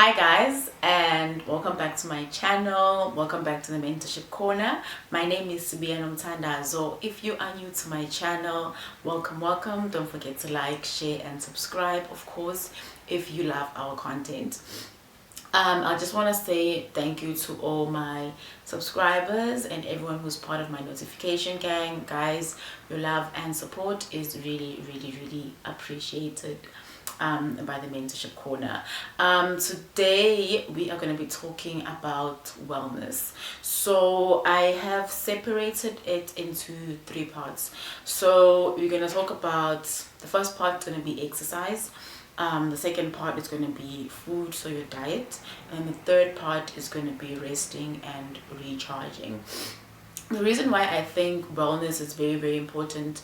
Hi guys, and welcome back to my channel. Welcome back to the Mentorship Corner. My name is Sibiano Mtandazo. If you are new to my channel, welcome. Don't forget to like, share and subscribe, of course, if you love our content. I just want to say thank you to all my subscribers and everyone who's part of my notification gang. Guys, your love and support is really appreciated by the Mentorship Corner. Today we are going to be talking about wellness. So I have separated it into three parts. So we're going to talk about, the first part is going to be exercise. The second part is going to be food, so your diet, and the third part is going to be resting and recharging. The reason why I think wellness is very important,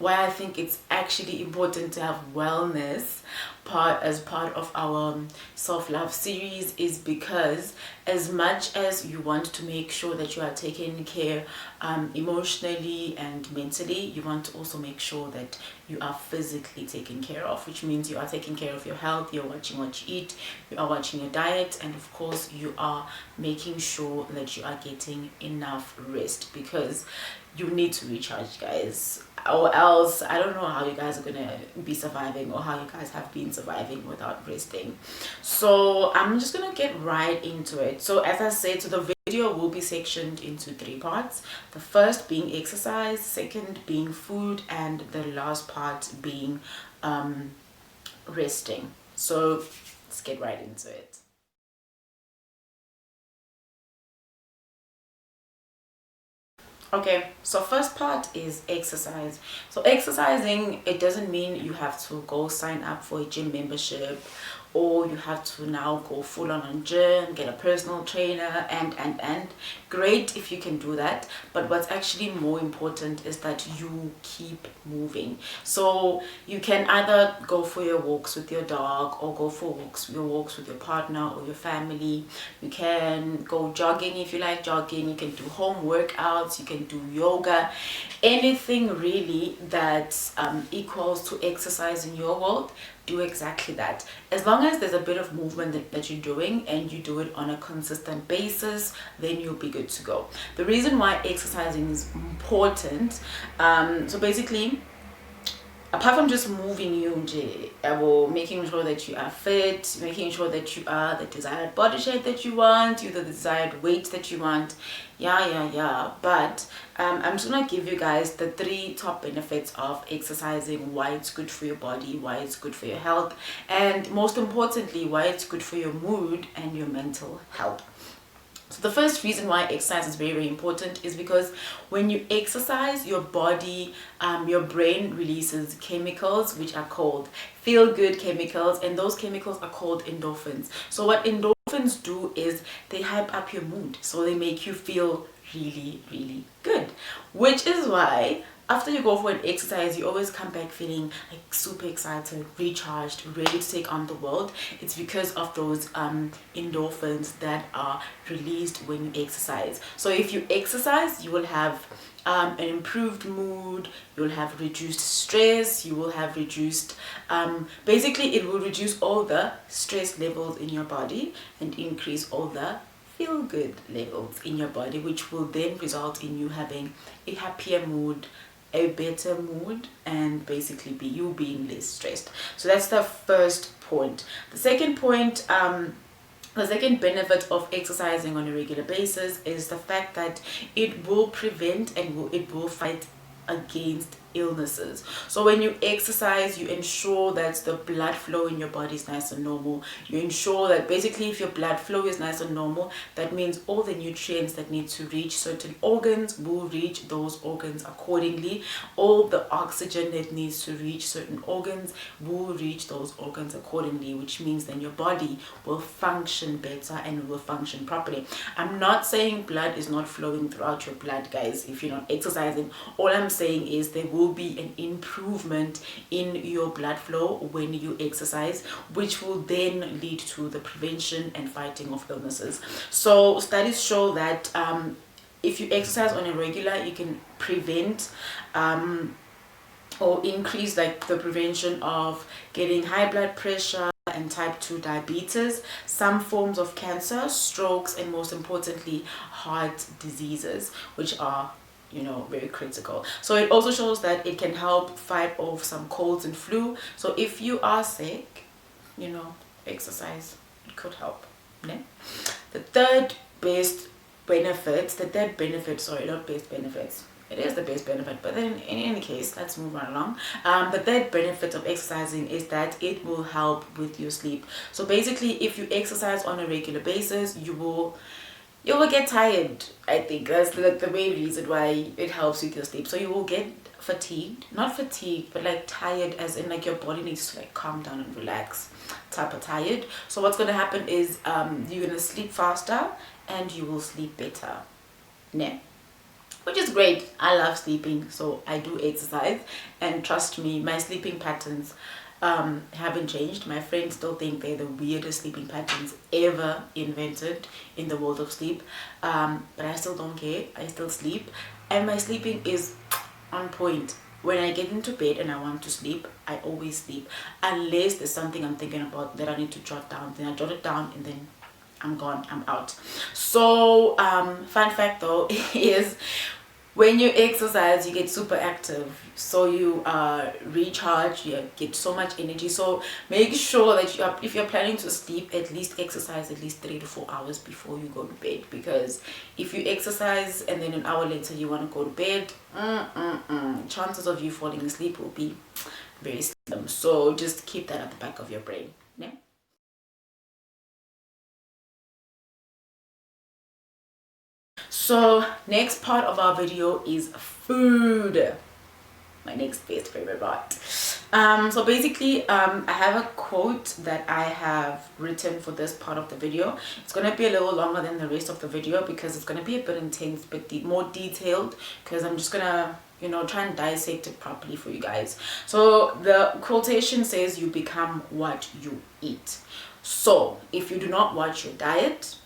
why I think it's actually important to have wellness as part of our self-love series is because as much as you want to make sure that you are taken care emotionally and mentally, you want to also make sure that you are physically taken care of, which means you are taking care of your health, you're watching what you eat, you are watching your diet, and of course you are making sure that you are getting enough rest, because you need to recharge, guys, or else I don't know how you guys are gonna be surviving, or how you guys have been surviving without resting. So I'm just gonna get right into it. So as I said, so the video will be sectioned into three parts. The first being exercise, second being food, and the last part being resting. So let's get right into it. Okay, so first part is exercise. So exercising, it doesn't mean you have to go sign up for a gym membership, or you have to now go full on gym, get a personal trainer, and great if you can do that. But what's actually more important is that you keep moving. So you can either go for your walks with your dog, or go for your walks with your partner or your family. You can go jogging if you like jogging. You can do home workouts, you can do yoga, anything really that equals to exercise in your world. Do exactly that. As long as there's a bit of movement that you're doing and you do it on a consistent basis, then you'll be good to go. The reason why exercising is important, so basically, apart from just moving you, or making sure that you are fit, making sure that you are the desired body shape that you want, you the desired weight that you want, but I'm just gonna give you guys the three top benefits of exercising, why it's good for your body, why it's good for your health, and most importantly, why it's good for your mood and your mental health. So the first reason why exercise is very important is because when you exercise, your body, your brain releases chemicals which are called feel-good chemicals, and those chemicals are called endorphins. So what endorphins do is they hype up your mood, so they make you feel really good, which is why after you go for an exercise, you always come back feeling like super excited, recharged, ready to take on the world. It's because of those endorphins that are released when you exercise. So if you exercise, you will have an improved mood, you'll have reduced stress, you will have reduced, basically it will reduce all the stress levels in your body and increase all the feel-good levels in your body, which will then result in you having a happier mood, a better mood, and basically you being less stressed. So that's the first point. The second point, the second benefit of exercising on a regular basis is the fact that it will prevent and it will fight against illnesses. So when you exercise, you ensure that the blood flow in your body is nice and normal. You ensure that basically if your blood flow is nice and normal, that means all the nutrients that need to reach certain organs will reach those organs accordingly. All the oxygen that needs to reach certain organs will reach those organs accordingly, which means then your body will function better and will function properly. I'm not saying blood is not flowing throughout your blood, guys, if you're not exercising. All I'm saying is there will be an improvement in your blood flow when you exercise, which will then lead to the prevention and fighting of illnesses. So studies show that if you exercise on a regular, you can prevent or increase like the prevention of getting high blood pressure, and type 2 diabetes, some forms of cancer, strokes, and most importantly heart diseases, which are, you know, very critical. So it also shows that it can help fight off some colds and flu. So if you are sick, you know, exercise, it could help. Yeah? The third best benefit, sorry, not best benefits, it is the best benefit, but then in any case, let's move right along. The third benefit of exercising is that it will help with your sleep. So basically, if you exercise on a regular basis, you will get tired. I think that's like the main reason why it helps with your sleep. So you will get fatigued, not fatigued, but like tired, as in like your body needs to like calm down and relax, type of tired. So what's going to happen is you're going to sleep faster and you will sleep better. Yeah, which is great. I love sleeping, so I do exercise, and trust me, my sleeping patterns haven't changed. My friends still think they're the weirdest sleeping patterns ever invented in the world of sleep, but I still don't care. I still sleep, and my sleeping is on point. When I get into bed and I want to sleep, I always sleep, unless there's something I'm thinking about that I need to jot down. Then I jot it down and then I'm gone, I'm out. So fun fact though is, when you exercise, you get super active, so you recharge, you get so much energy. So make sure that if you're planning to sleep, at least exercise at least 3 to 4 hours before you go to bed, because if you exercise and then an hour later you want to go to bed, chances of you falling asleep will be very slim. So just keep that at the back of your brain. Yeah? So next part of our video is food, my next best favorite part. So basically I have a quote that I have written for this part of the video. It's going to be a little longer than the rest of the video because it's going to be a bit intense, but more detailed, because I'm just gonna, you know, try and dissect it properly for you guys. So the quotation says, you become what you eat. So if you do not watch your diet,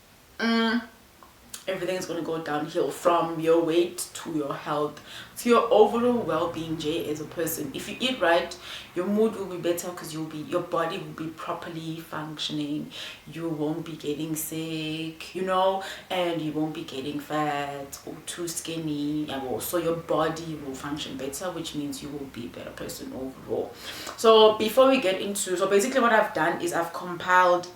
everything is going to go downhill, from your weight to your health to your overall well-being as a person. If you eat right, your mood will be better because your body will be properly functioning. You won't be getting sick, you know, and you won't be getting fat or too skinny. And also your body will function better, which means you will be a better person overall. So before we get into, so basically what I've done is I've compiled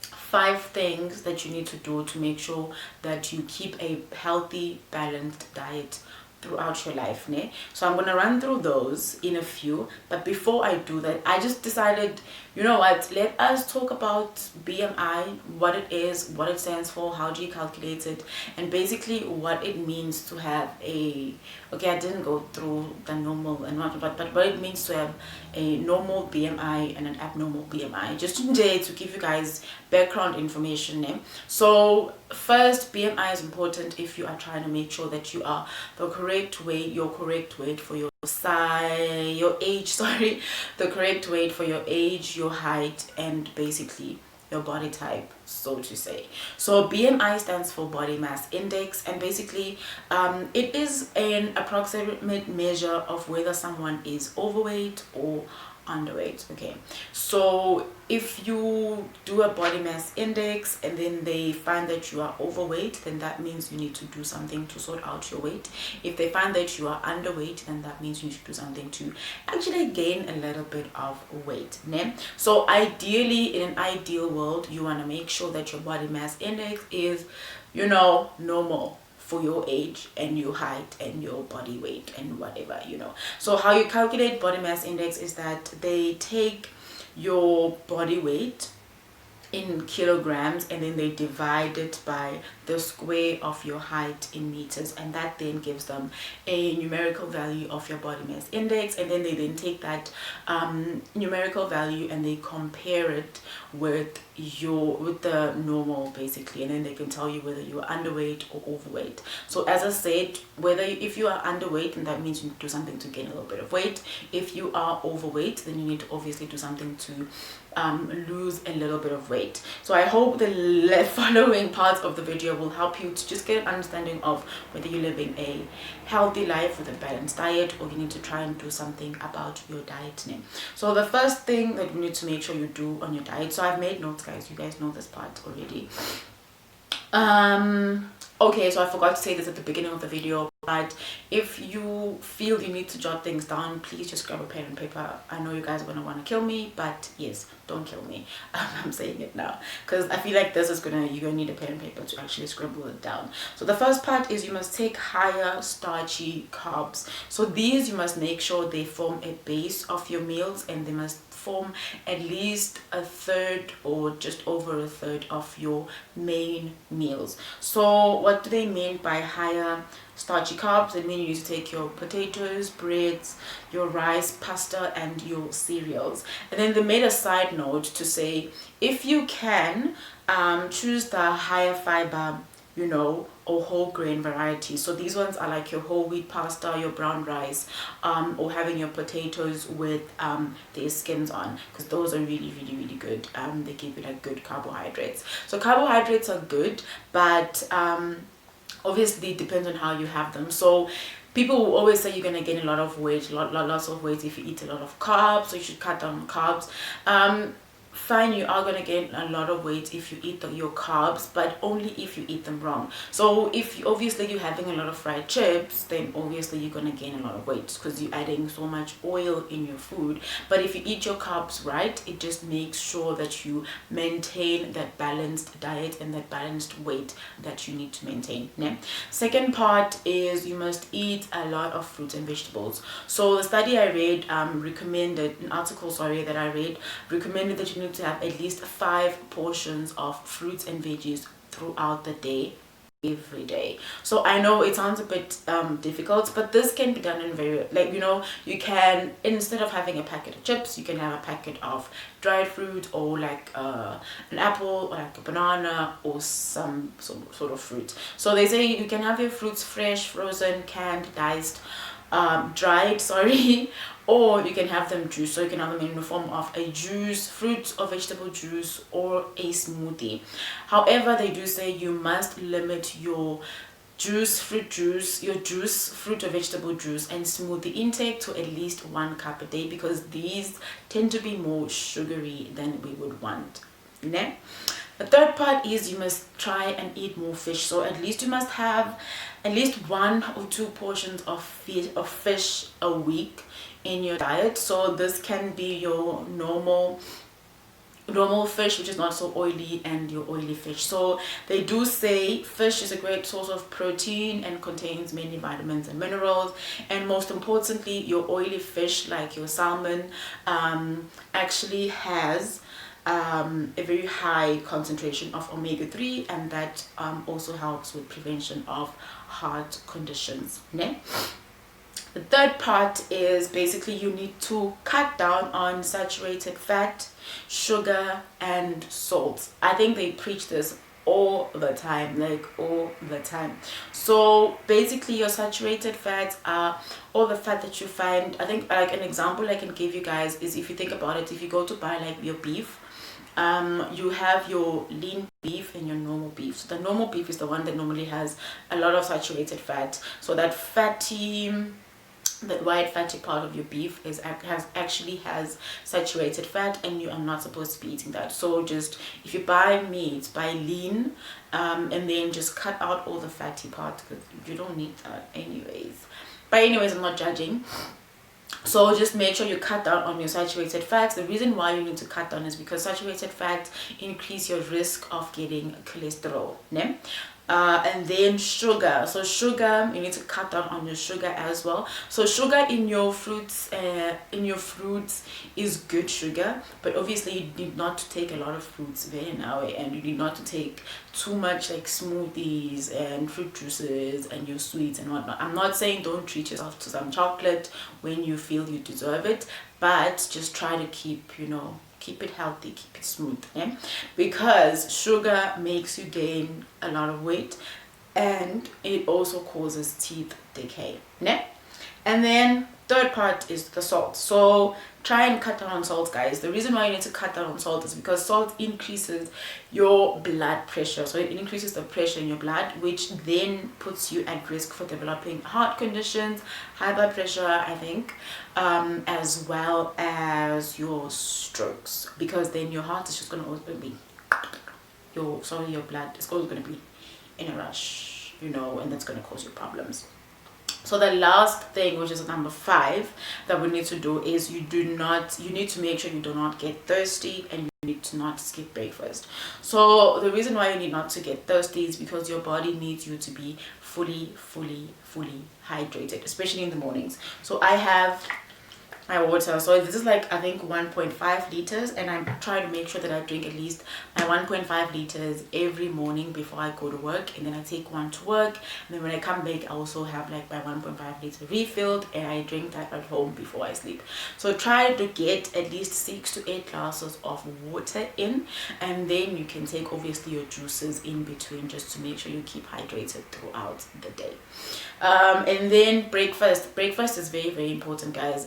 5 things that you need to do to make sure that you keep a healthy, balanced diet throughout your life. So I'm going to run through those in a few, but before I do that, I just decided, you know what, let us talk about BMI, what it is, what it stands for, how do you calculate it, and basically what it means to have a, okay, I didn't go through the normal and what, but what it means to have a normal BMI and an abnormal BMI, just today to give you guys background information. So first, BMI is important if you are trying to make sure that you are the correct weight, your correct weight for your size, your age, sorry, the correct weight for your age, your height, and basically your body type, so to say. So BMI stands for body mass index, and basically it is an approximate measure of whether someone is overweight or underweight. Okay, so if you do a body mass index and then they find that you are overweight, then that means you need to do something to sort out your weight. If they find that you are underweight, then that means you need to do something to actually gain a little bit of weight. So ideally, in an ideal world, you want to make sure that your body mass index is, you know, normal for your age and your height and your body weight and whatever, you know. So how you calculate body mass index is that they take your body weight in kilograms and then they divide it by the square of your height in meters, and that then gives them a numerical value of your body mass index, and then they then take that numerical value and they compare it with the normal basically, and then they can tell you whether you are underweight or overweight. So as I said, if you are underweight, then that means you need to do something to gain a little bit of weight. If you are overweight, then you need to obviously do something to lose a little bit of weight. So I hope the following parts of the video will help you to just get an understanding of whether you're living a healthy life with a balanced diet, or you need to try and do something about your diet name. So the first thing that you need to make sure you do on your diet, so I've made notes, guys, you guys know this part already. Okay, so I forgot to say this at the beginning of the video, but if you feel you need to jot things down, please just grab a pen and paper. I know you guys are going to want to kill me, but yes, don't kill me. I'm saying it now because I feel like this is you're gonna need a pen and paper to actually scribble it down. So the first part is you must take higher starchy carbs. So these, you must make sure they form a base of your meals, and they must form at least a third or just over a third of your main meals. So what do they mean by higher starchy carbs? It means you need to take your potatoes, breads, your rice, pasta, and your cereals. And then they made a side note to say, if you can, choose the higher fiber, or whole grain variety. So these ones are like your whole wheat pasta, your brown rice, or having your potatoes with their skins on, because those are really, really, really good. They give you like good carbohydrates. So carbohydrates are good, but obviously it depends on how you have them. So people will always say you're going to gain a lot of weight, lots of weight if you eat a lot of carbs, so you should cut down on carbs. Fine, you are going to gain a lot of weight if you eat your carbs, but only if you eat them wrong. So if obviously you're having a lot of fried chips, then obviously you're going to gain a lot of weight because you're adding so much oil in your food. But if you eat your carbs right, it just makes sure that you maintain that balanced diet and that balanced weight that you need to maintain. Yeah. Second part is you must eat a lot of fruits and vegetables. So the study I read recommended, an article that I read recommended that you need to have at least 5 portions of fruits and veggies throughout the day, every day. So I know it sounds a bit difficult, but this can be done in very, you can, instead of having a packet of chips, you can have a packet of dried fruit, or like an apple, or like a banana, or some sort of fruit. So they say you can have your fruits fresh, frozen, canned, diced, dried, or you can have them juice. So you can have them in the form of a juice, fruit or vegetable juice, or a smoothie. However, they do say you must limit your fruit or vegetable juice and smoothie intake to at least 1 cup a day, because these tend to be more sugary than we would want. Ne? The third part is you must try and eat more fish. So at least you must have at least 1 or 2 portions of fish a week in your diet. So this can be your normal fish, which is not so oily, and your oily fish. So they do say fish is a great source of protein and contains many vitamins and minerals, and most importantly, your oily fish like your salmon actually has a very high concentration of omega-3, and that also helps with prevention of heart conditions. Ne? The third part is basically you need to cut down on saturated fat, sugar, and salt. I think they preach this all the time, So basically your saturated fats are all the fat that you find. I think like an example I can give you guys is, if you think about it, if you go to buy like your beef, you have your lean beef and your normal beef. So the normal beef is the one that normally has a lot of saturated fat. So that white fatty part of your beef actually has saturated fat, and you are not supposed to be eating that. So just, if you buy meat, buy lean, and then just cut out all the fatty parts, because you don't need that anyways. But anyways, I'm not judging. So just make sure you cut down on your saturated fats. The reason why you need to cut down is because saturated fats increase your risk of getting cholesterol. Ne? And then sugar. So sugar, you need to cut down on your sugar as well. So sugar in your fruits is good sugar, but obviously you need not to take a lot of fruits very now, and you need not to take too much like smoothies and fruit juices and your sweets and whatnot. I'm not saying don't treat yourself to some chocolate when you feel you deserve it, but just try to keep it healthy, keep it smooth, yeah? Because sugar makes you gain a lot of weight, and it also causes teeth decay, yeah? And then third part is the salt. So try and cut down on salt, guys. The reason why you need to cut down on salt is because salt increases your blood pressure. So it increases the pressure in your blood, which then puts you at risk for developing heart conditions, high blood pressure, I think, as well as your strokes, because then your heart is just going to always be your blood is always going to be in a rush, you know, and that's going to cause you problems. So the last thing, which is number 5, that we need to do is you need to make sure you do not get thirsty, and you need to not skip breakfast. So the reason why you need not to get thirsty is because your body needs you to be fully hydrated, especially in the mornings. So I have my water, so this is like I think 1.5 liters, and I'm trying to make sure that I drink at least my 1.5 liters every morning before I go to work, and then I take one to work, and then when I come back I also have like my 1.5 liter refilled, and I drink that at home before I sleep. So try to get at least 6 to 8 glasses of water in, and then you can take obviously your juices in between, just to make sure you keep hydrated throughout the day. And then breakfast is very important, guys.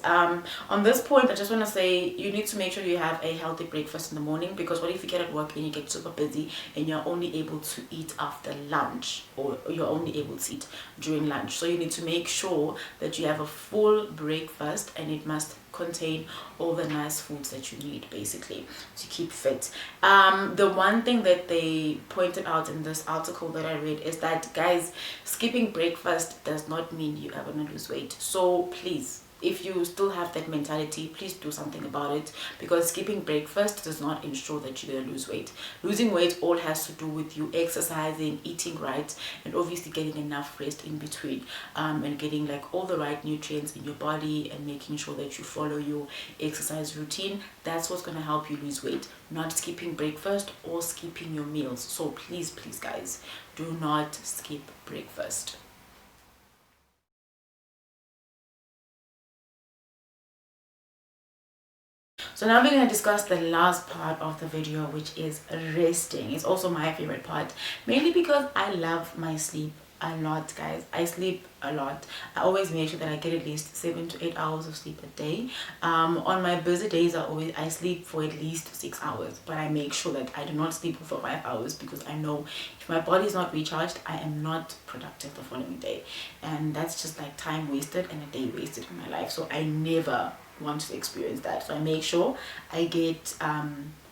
On this point, I just want to say you need to make sure you have a healthy breakfast in the morning, because what if you get at work and you get super busy and you're only able to eat after lunch, or you're only able to eat during lunch? So you need to make sure that you have a full breakfast, and it must contain all the nice foods that you need basically to keep fit. The one thing that they pointed out in this article that I read is that, guys, skipping breakfast does not mean you are going to lose weight. So please, if you still have that mentality, please do something about it, because skipping breakfast does not ensure that you're going to lose weight. Losing weight all has to do with you exercising, eating right, and obviously getting enough rest in between, and getting like all the right nutrients in your body, and making sure that you follow your exercise routine. That's what's going to help you lose weight, not skipping breakfast or skipping your meals. So please guys, do not skip breakfast. So now we're going to discuss the last part of the video, which is resting. It's also my favorite part, mainly because I love my sleep a lot, guys. I sleep a lot. I always make sure that I get at least 7 to 8 hours of sleep a day. On my busy days, I sleep for at least 6 hours, but I make sure that I do not sleep for 5 hours, because I know if my body is not recharged, I am not productive the following day, and that's just like time wasted and a day wasted in my life. So I never want to experience that. So I make sure I get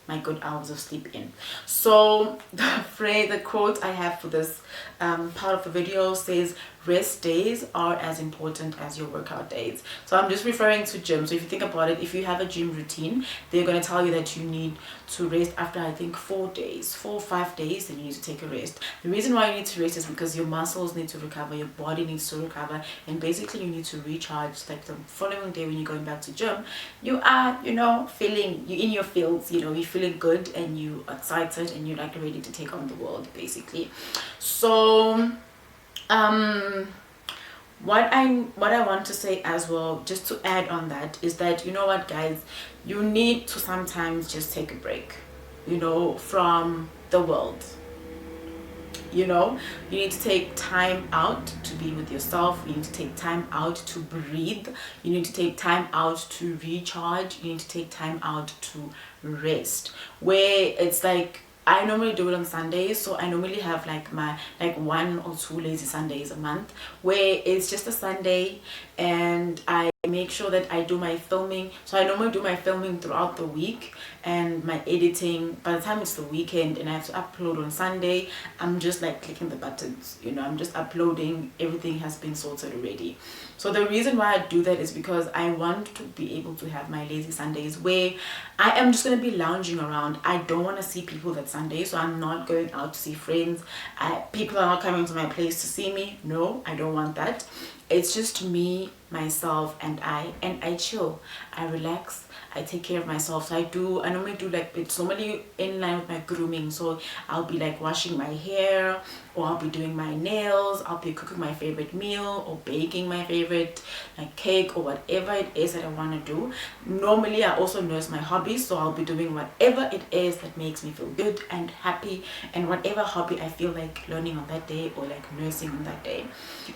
my good hours of sleep in. So the quote I have for this part of the video says, rest days are as important as your workout days. So I'm just referring to gym. So if you think about it, if you have a gym routine, they're going to tell you that you need to rest after I think 4 or 5 days, then you need to take a rest. The reason why you need to rest is because your muscles need to recover, your body needs to recover, and basically you need to recharge. Like the following day when you're going back to gym, you are, you know, you're in your fields, you know, you're feeling good and you're excited and you're like ready to take on the world basically. So what I want to say as well, just to add on that, is that, you know what, guys, you need to sometimes just take a break, you know, from the world. You know, you need to take time out to be with yourself. You need to take time out to breathe. You need to take time out to recharge. You need to take time out to rest, where it's like, I normally do it on Sundays. So I normally have like my 1 or 2 lazy Sundays a month, where it's just a Sunday and I make sure that I do my filming. So I normally do my filming throughout the week, and my editing by the time it's the weekend and I have to upload on Sunday, I'm just like clicking the buttons, you know, I'm just uploading. Everything has been sorted already. So the reason why I do that is because I want to be able to have my lazy Sundays where I am just going to be lounging around. I don't want to see people that Sunday, so I'm not going out to see friends. People are not coming to my place to see me. No, I don't want that. It's just me, myself, and I chill. I relax. I take care of myself. So I normally do like, it's normally in line with my grooming. So I'll be like washing my hair, or I'll be doing my nails, I'll be cooking my favorite meal, or baking my favorite like cake, or whatever it is that I want to do. Normally I also nurse my hobbies, so I'll be doing whatever it is that makes me feel good and happy, and whatever hobby I feel like learning on that day, or like nursing on that day.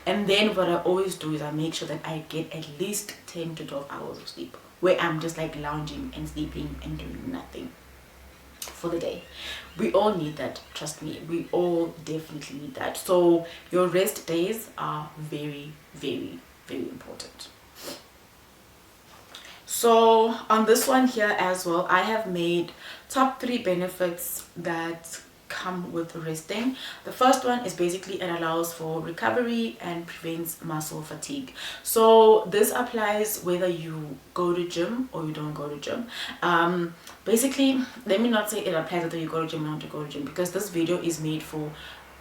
And then what I always do is I make sure that I get at least 10 to 12 hours of sleep. where I'm just like lounging and sleeping and doing nothing for the day. We all need that, trust me, we all definitely need that. So your rest days are very, very, very important. So on this one here as well, I have made top 3 benefits that come with resting. The first one is basically it allows for recovery and prevents muscle fatigue. So this applies whether you go to gym or you don't go to gym. Basically, let me not say it applies whether you go to gym or not go to gym, because this video is made for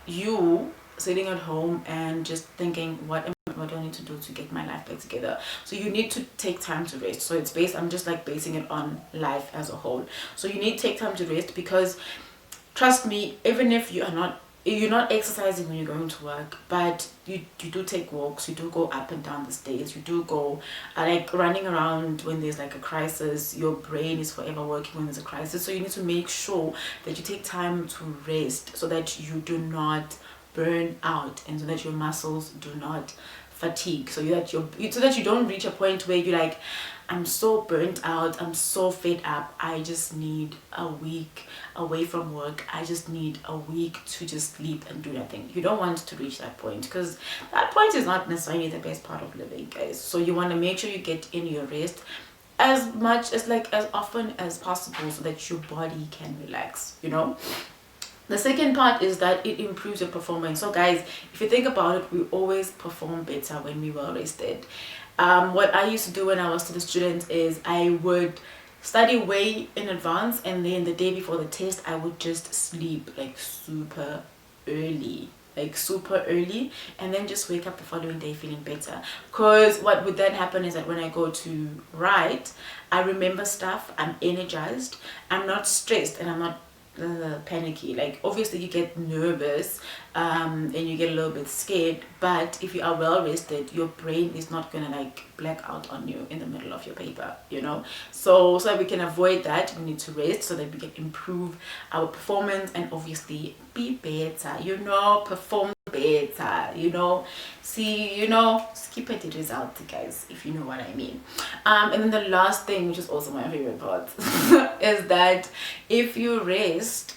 you sitting at home and just thinking, what do I need to do to get my life back together? So you need to take time to rest. So it's based, I'm just like basing it on life as a whole. So you need to take time to rest, because trust me, even if you're not exercising when you're going to work, but you do take walks, you do go up and down the stairs, you do go like running around when there's like a crisis. Your brain is forever working when there's a crisis. So you need to make sure that you take time to rest, so that you do not burn out and so that your muscles do not fatigue, so that you don't reach a point where you're like, I'm so burnt out, I'm so fed up, I just need a week away from work, I just need a week to just sleep and do nothing. You don't want to reach that point, because that point is not necessarily the best part of living, guys. So you want to make sure you get in your rest as much as as often as possible, so that your body can relax, you know. The second part is that it improves your performance. So guys, if you think about it, we always perform better when we were rested. What I used to do when I was still a student is I would study way in advance, and then the day before the test I would just sleep like super early, and then just wake up the following day feeling better. Because what would then happen is that when I go to write, I remember stuff, I'm energized, I'm not stressed, and I'm not panicky. Like obviously you get nervous and you get a little bit scared, but if you are well rested, your brain is not gonna like black out on you in the middle of your paper, you know. So we can avoid that, we need to rest so that we can improve our performance and obviously be better, you know, perform better, you know, see, you know, skip at the result, guys, if you know what I mean. And then the last thing, which is also my favorite part, is that if you rest,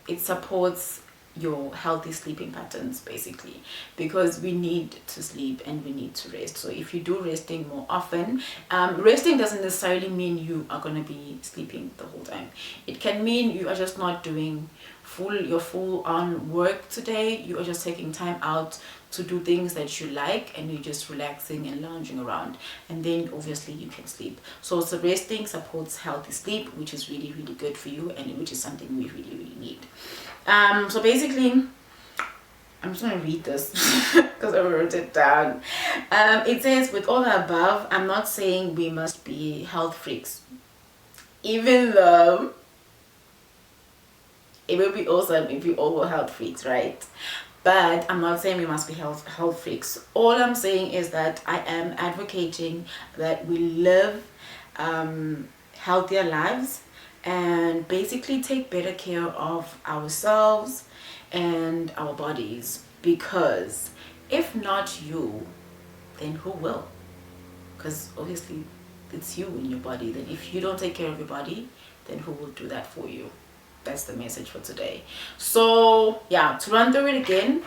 it supports your healthy sleeping patterns, basically, because we need to sleep and we need to rest. So if you do resting more often, resting doesn't necessarily mean you are going to be sleeping the whole time. It can mean you are just not doing your full on work today. You are just taking time out to do things that you like, and you're just relaxing and lounging around, and then obviously you can sleep. So resting supports healthy sleep, which is really, really good for you, and which is something we really, really need. So basically, I'm just going to read this because I wrote it down. It says, with all the above, I'm not saying we must be health freaks, even though it would be awesome if we all were health freaks, right? But I'm not saying we must be health freaks. All I'm saying is that I am advocating that we live healthier lives and basically take better care of ourselves and our bodies, because if not you, then who will? Because obviously it's you and your body. Then if you don't take care of your body, then who will do that for you? That's the message for today. So yeah, to run through it again,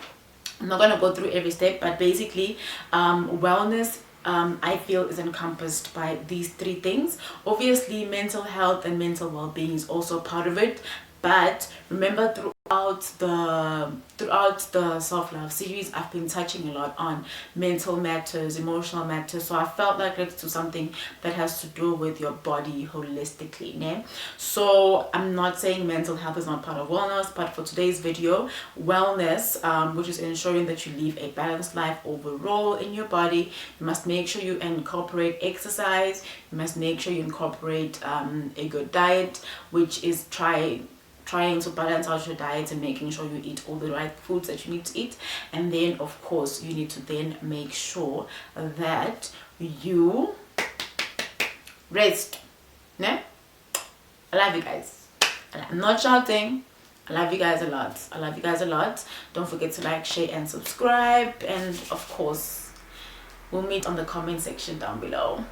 I'm not going to go through every step, but basically wellness, I feel, is encompassed by these 3 things. Obviously mental health and mental well-being is also part of it, but remember, throughout the self-love series, I've been touching a lot on mental matters, emotional matters. So I felt like let's do something that has to do with your body holistically, né? So I'm not saying mental health is not part of wellness, but for today's video, wellness, which is ensuring that you live a balanced life overall in your body, you must make sure you incorporate exercise, you must make sure you incorporate a good diet, which is trying to balance out your diet and making sure you eat all the right foods that you need to eat. And then of course you need to then make sure that you rest. Ne? I love you guys. I'm not shouting. I love you guys a lot. I love you guys a lot. Don't forget to like, share and subscribe, and of course we'll meet on the comment section down below.